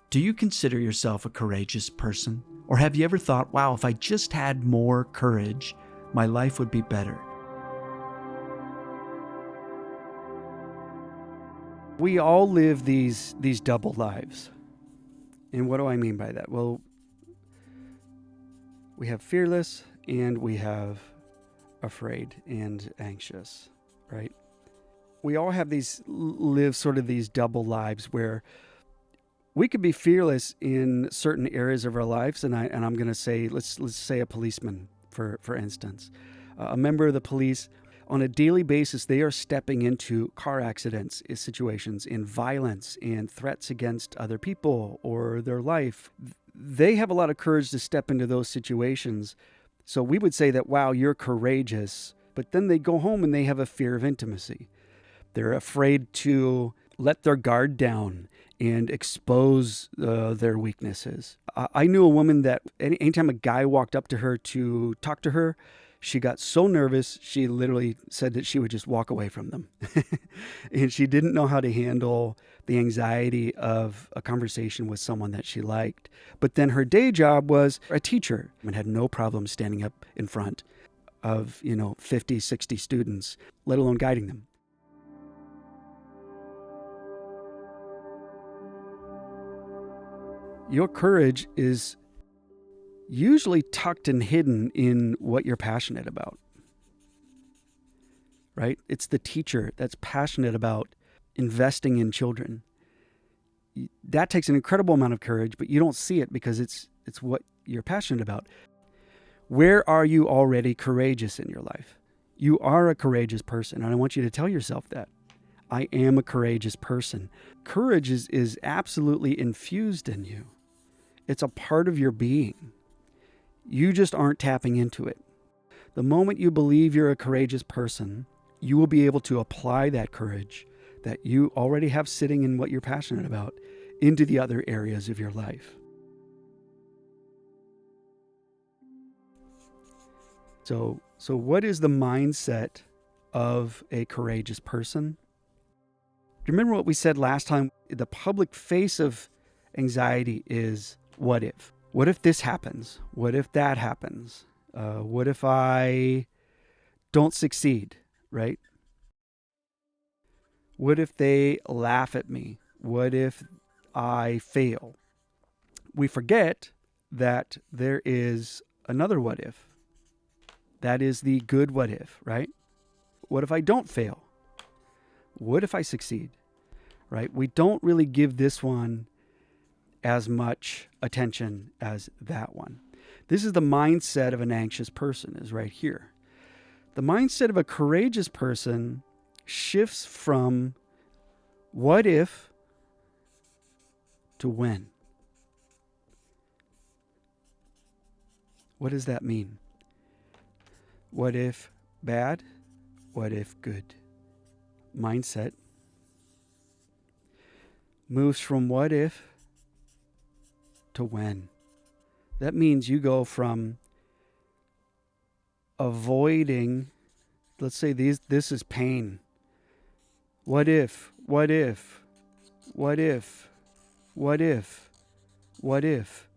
Do you consider yourself a courageous person? Or have you ever thought, wow, if I just had more courage, my life would be better? We all live these double lives. And what do I mean by that? Well, we have fearless and we have afraid and anxious, right? We all have live sort of these double lives where we could be fearless in certain areas of our lives, and I'm going to say, let's say a policeman, for instance, a member of the police. On a daily basis, they are stepping into car accidents, situations, in violence and threats against other people or their life. They have a lot of courage to step into those situations. So we would say that, wow, you're courageous. But then they go home and they have a fear of intimacy. They're afraid to let their guard down and expose their weaknesses. I knew a woman that anytime a guy walked up to her to talk to her, she got so nervous, she literally said that she would just walk away from them. And she didn't know how to handle the anxiety of a conversation with someone that she liked. But then her day job was a teacher and had no problem standing up in front of, 50, 60 students, let alone guiding them. Your courage is usually tucked and hidden in what you're passionate about, right? It's the teacher that's passionate about investing in children. That takes an incredible amount of courage, but you don't see it because it's what you're passionate about. Where are you already courageous in your life? You are a courageous person, and I want you to tell yourself that. I am a courageous person. Courage is absolutely infused in you. It's a part of your being. You just aren't tapping into it. The moment you believe you're a courageous person, you will be able to apply that courage that you already have sitting in what you're passionate about into the other areas of your life. So what is the mindset of a courageous person? Do you remember what we said last time? The public face of anxiety is what if? What if this happens? What if that happens? What if I don't succeed, right? What if they laugh at me? What if I fail? We forget that there is another what if. That is the good what if, right? What if I don't fail? What if I succeed, right? We don't really give this one as much attention as that one. This is the mindset of an anxious person, is right here. The mindset of a courageous person shifts from what if to when. What does that mean? What if bad? What if good? Mindset moves from what if to when. That means you go from avoiding, let's say this is pain. What if? What if? What if? What if? What if?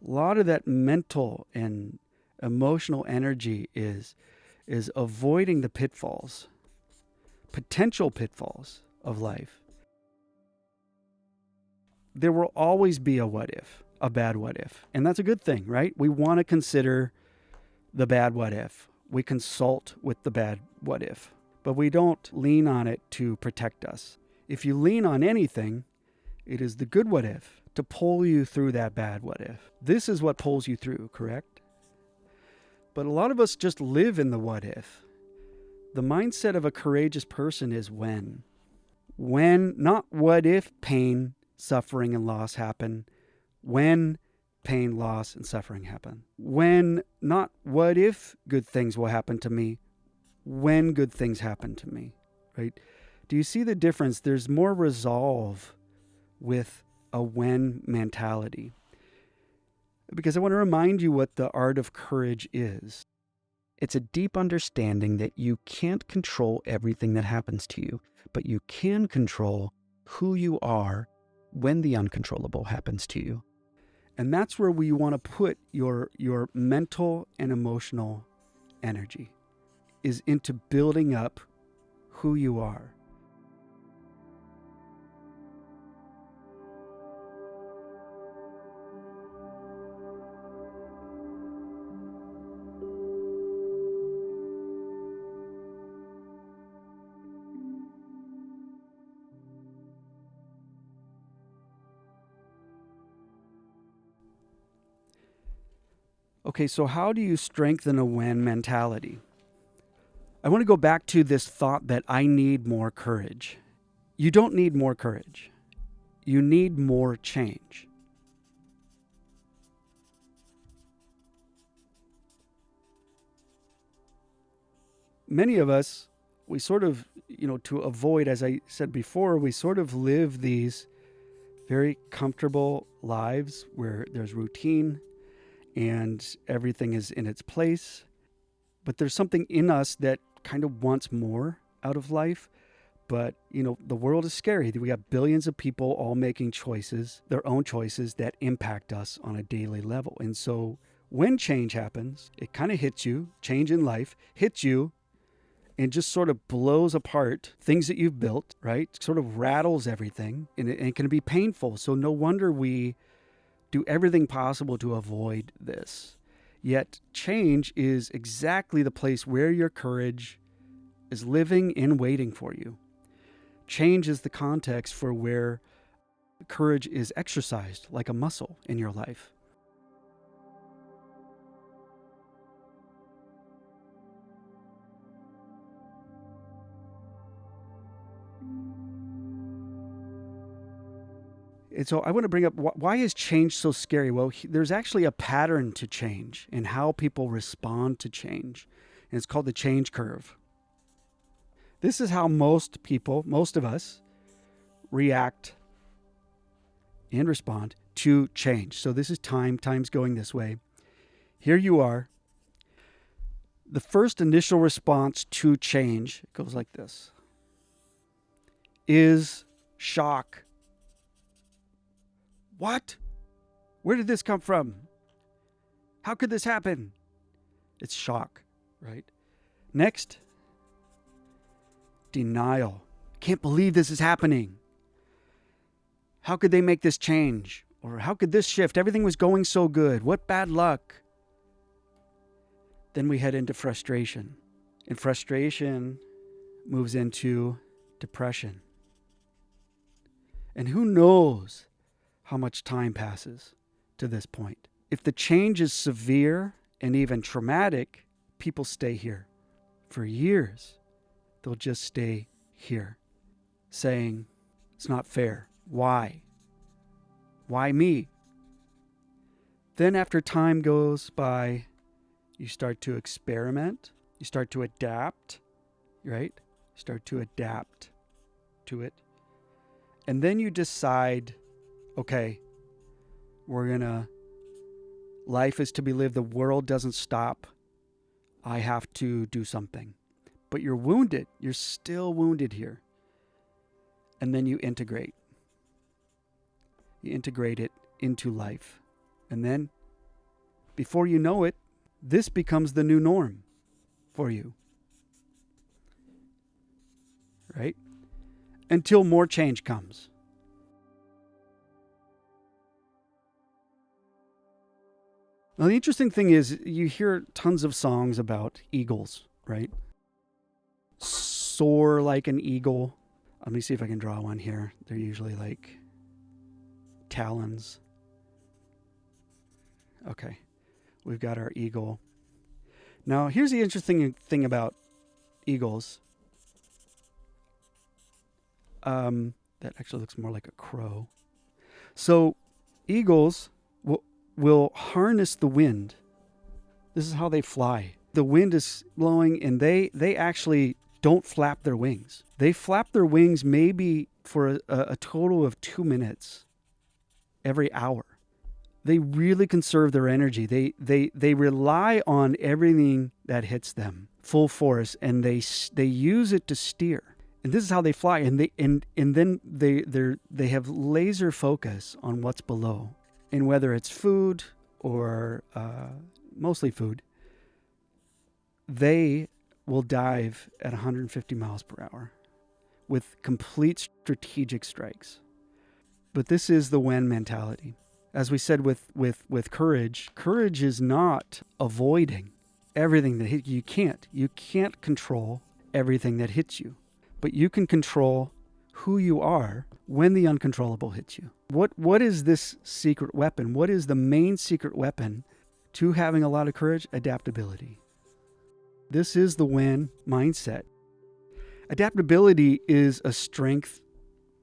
A lot of that mental and emotional energy is avoiding the pitfalls, potential pitfalls of life. There will always be a what if, a bad what if. And that's a good thing, right? We want to consider the bad what if. We consult with the bad what if, but we don't lean on it to protect us. If you lean on anything, it is the good what if to pull you through that bad what if. This is what pulls you through, correct? But a lot of us just live in the what if. The mindset of a courageous person is when. When, not what if pain, suffering, and loss happen. When pain, loss, and suffering happen. When, not what if good things will happen to me. When good things happen to me, right? Do you see the difference? There's more resolve with a when mentality. Because I want to remind you what the art of courage is. It's a deep understanding that you can't control everything that happens to you, but you can control who you are when the uncontrollable happens to you. And that's where we want to put your mental and emotional energy, is into building up who you are. Okay, so how do you strengthen a when mentality? I want to go back to this thought that I need more courage. You don't need more courage. You need more change. Many of us, we sort of, to avoid, as I said before, we sort of live these very comfortable lives where there's routine and everything is in its place. But there's something in us that kind of wants more out of life. But, the world is scary. We got billions of people all making choices, their own choices that impact us on a daily level. And so when change happens, it kind of hits you, change in life hits you, and just sort of blows apart things that you've built, right? Sort of rattles everything, and it can be painful. So no wonder we do everything possible to avoid this. Yet change is exactly the place where your courage is living and waiting for you. Change is the context for where courage is exercised like a muscle in your life. And so I want to bring up, why is change so scary? Well, there's actually a pattern to change and how people respond to change. And it's called the change curve. This is how most people, most of us, react and respond to change. So this is time's going this way. Here you are. The first initial response to change, it goes like this, is shock. What? Where did this come from? How could this happen? It's shock, right? Next, denial. Can't believe this is happening. How could they make this change? Or how could this shift? Everything was going so good. What bad luck? Then we head into frustration. And frustration moves into depression. And who knows how much time passes to this point. If the change is severe and even traumatic, people stay here. For years, they'll just stay here, saying, it's not fair. Why? Why me? Then after time goes by, you start to experiment. You start to adapt, right? Start to adapt to it. And then you decide, okay, life is to be lived. The world doesn't stop. I have to do something. But you're wounded. You're still wounded here. And then you integrate. You integrate it into life. And then, before you know it, this becomes the new norm for you. Right? Until more change comes. Now, the interesting thing is you hear tons of songs about eagles, right? Soar like an eagle. Let me see if I can draw one here. They're usually like talons. Okay, we've got our eagle. Now, here's the interesting thing about eagles. That actually looks more like a crow. So, eagles will harness the wind. This is how they fly. The wind is blowing and they actually don't flap their wings. They flap their wings maybe for a total of 2 minutes every hour. They really conserve their energy. They rely on everything that hits them full force, and they use it to steer. And this is how they fly. And then they have laser focus on what's below. And whether it's food or mostly food, they will dive at 150 miles per hour with complete strategic strikes. But this is the when mentality. As we said with courage, courage is not avoiding everything that hits you. You can't control everything that hits you, but you can control who you are when the uncontrollable hits you. What is this secret weapon? What is the main secret weapon to having a lot of courage? Adaptability. This is the when mindset. Adaptability is a strength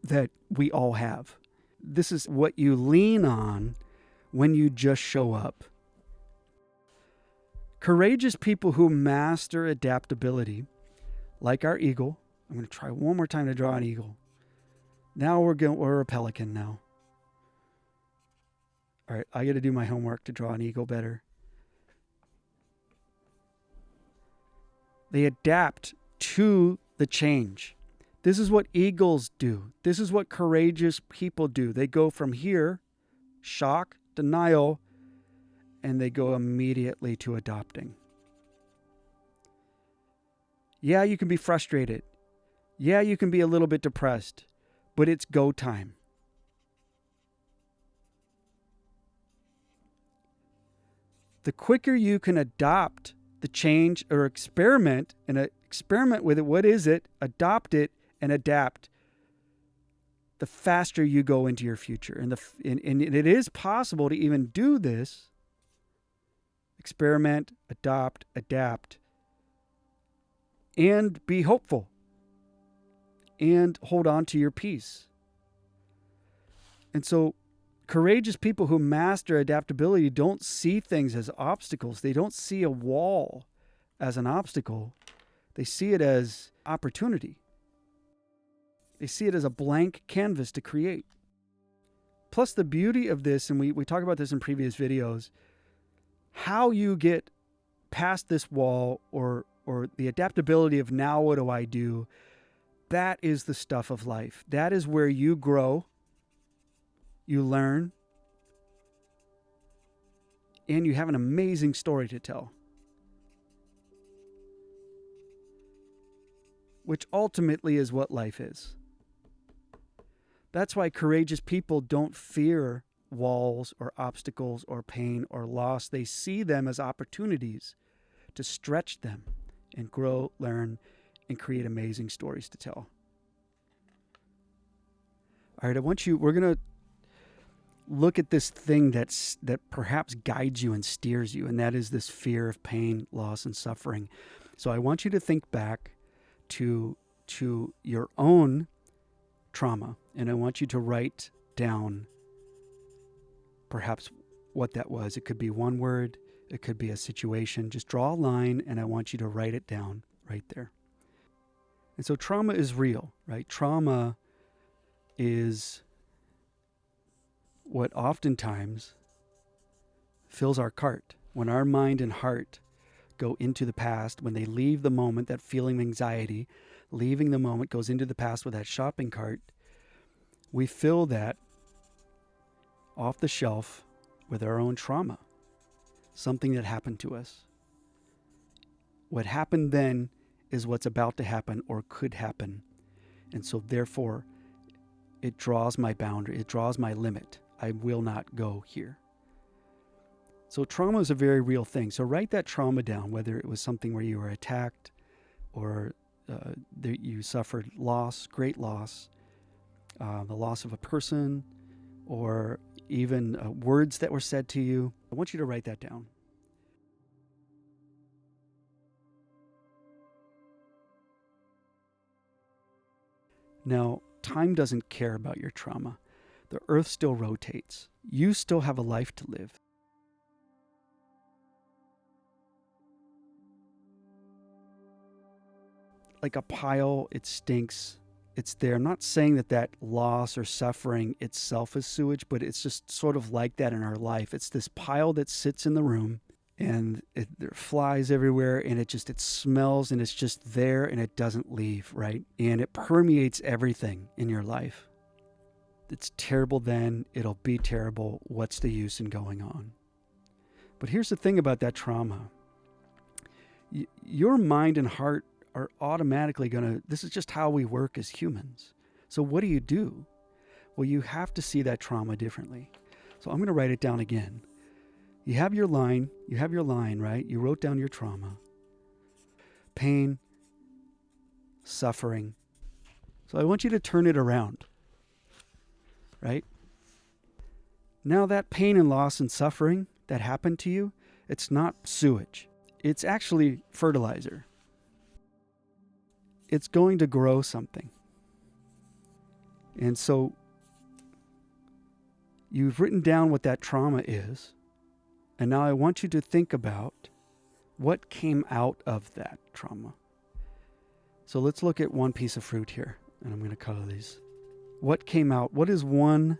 that we all have. This is what you lean on when you just show up. Courageous people who master adaptability, like our eagle. I'm going to try one more time to draw an eagle. Now we're a pelican now. All right, I got to do my homework to draw an eagle better. They adapt to the change. This is what eagles do. This is what courageous people do. They go from here, shock, denial, and they go immediately to adopting. Yeah, you can be frustrated. Yeah, you can be a little bit depressed, but it's go time. The quicker you can adopt the change or experiment with it, what is it, adopt it, and adapt, the faster you go into your future. And it is possible to even do this. Experiment, adopt, adapt, and be hopeful. And hold on to your peace. And so courageous people who master adaptability don't see things as obstacles. They don't see a wall as an obstacle. They see it as opportunity. They see it as a blank canvas to create. Plus the beauty of this, and we talk about this in previous videos, how you get past this wall or the adaptability of now what do I do, that is the stuff of life. That is where you grow, you learn, and you have an amazing story to tell. Which ultimately is what life is. That's why courageous people don't fear walls or obstacles or pain or loss. They see them as opportunities to stretch them and grow, learn, and create amazing stories to tell. All right, we're going to look at this thing that perhaps guides you and steers you, and that is this fear of pain, loss, and suffering. So I want you to think back to your own trauma, and I want you to write down perhaps what that was. It could be one word, it could be a situation. Just draw a line, and I want you to write it down right there. And so trauma is real, right? Trauma is what oftentimes fills our cart. When our mind and heart go into the past, when they leave the moment, that feeling of anxiety, leaving the moment goes into the past with that shopping cart, we fill that off the shelf with our own trauma, something that happened to us. What happened then is what's about to happen or could happen. And so therefore, it draws my boundary, it draws my limit. I will not go here. So trauma is a very real thing. So write that trauma down, whether it was something where you were attacked or that you suffered loss, great loss, the loss of a person, or even words that were said to you. I want you to write that down. Now, time doesn't care about your trauma. The earth still rotates. You still have a life to live. Like a pile, it stinks. It's there. I'm not saying that loss or suffering itself is sewage, but it's just sort of like that in our life. It's this pile that sits in the room and there are flies everywhere, and it smells, and it's just there, and it doesn't leave, right? And it permeates everything in your life. It's terrible then, it'll be terrible. What's the use in going on? But here's the thing about that trauma. Your mind and heart are automatically this is just how we work as humans. So what do? Well, you have to see that trauma differently. So I'm going to write it down again. You have your line, right? You wrote down your trauma. Pain, suffering. So I want you to turn it around, right? Now that pain and loss and suffering that happened to you, it's not sewage. It's actually fertilizer. It's going to grow something. And so you've written down what that trauma is. And now I want you to think about what came out of that trauma. So let's look at one piece of fruit here. And I'm going to color these. What came out? What is one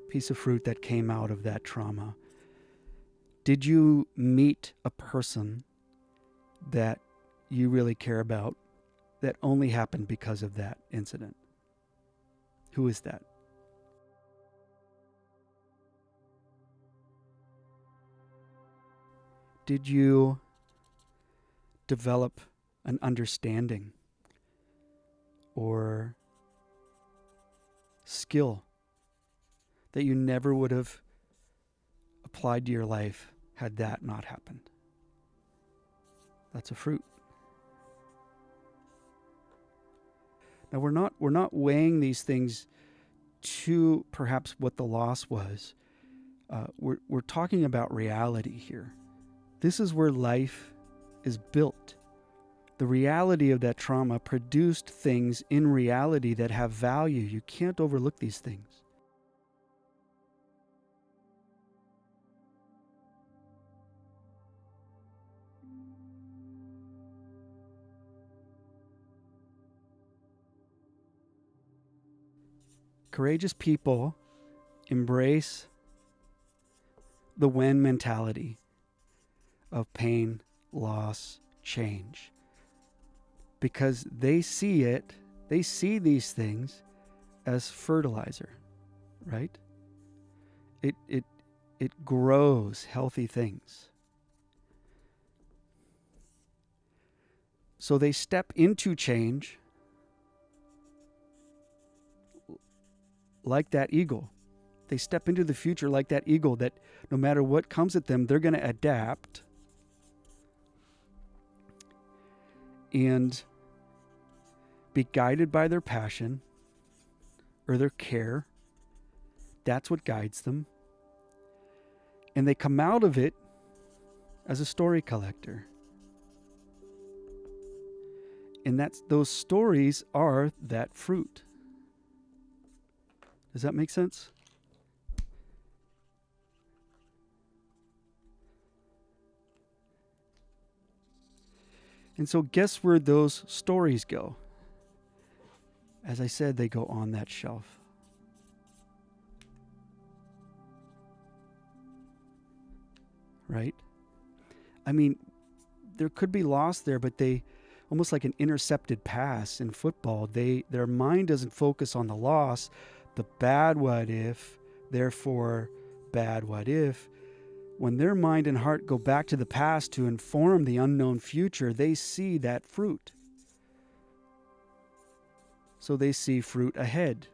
piece of fruit that came out of that trauma? Did you meet a person that you really care about that only happened because of that incident? Who is that? Did you develop an understanding or skill that you never would have applied to your life had that not happened? That's a fruit. Now we're not weighing these things to perhaps what the loss was. We're talking about reality here. This is where life is built. The reality of that trauma produced things in reality that have value. You can't overlook these things. Courageous people embrace the when mentality of pain, loss, change. Because they see these things as fertilizer, right? It grows healthy things. So they step into change like that eagle. They step into the future like that eagle, that no matter what comes at them, they're going to adapt and be guided by their passion or their care. That's what guides them. And they come out of it as a story collector. And those stories are that fruit. Does that make sense? And so guess where those stories go? As I said, they go on that shelf. Right? I mean, there could be loss there, but they, almost like an intercepted pass in football, their mind doesn't focus on the loss, the bad what if, therefore bad what if. When their mind and heart go back to the past to inform the unknown future, they see that fruit. So they see fruit ahead.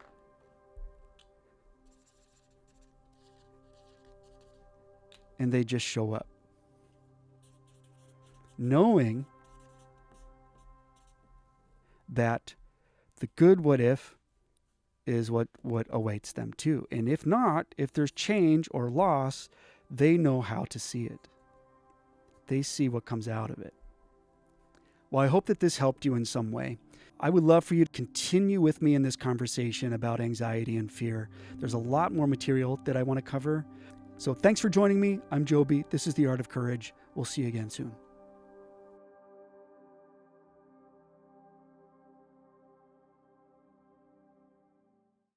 And they just show up, knowing that the good what if is what awaits them too. And if not, if there's change or loss, they know how to see it. They see what comes out of it. Well, I hope that this helped you in some way. I would love for you to continue with me in this conversation about anxiety and fear. There's a lot more material that I want to cover. So thanks for joining me. I'm Joby. This is The Art of Courage. We'll see you again soon.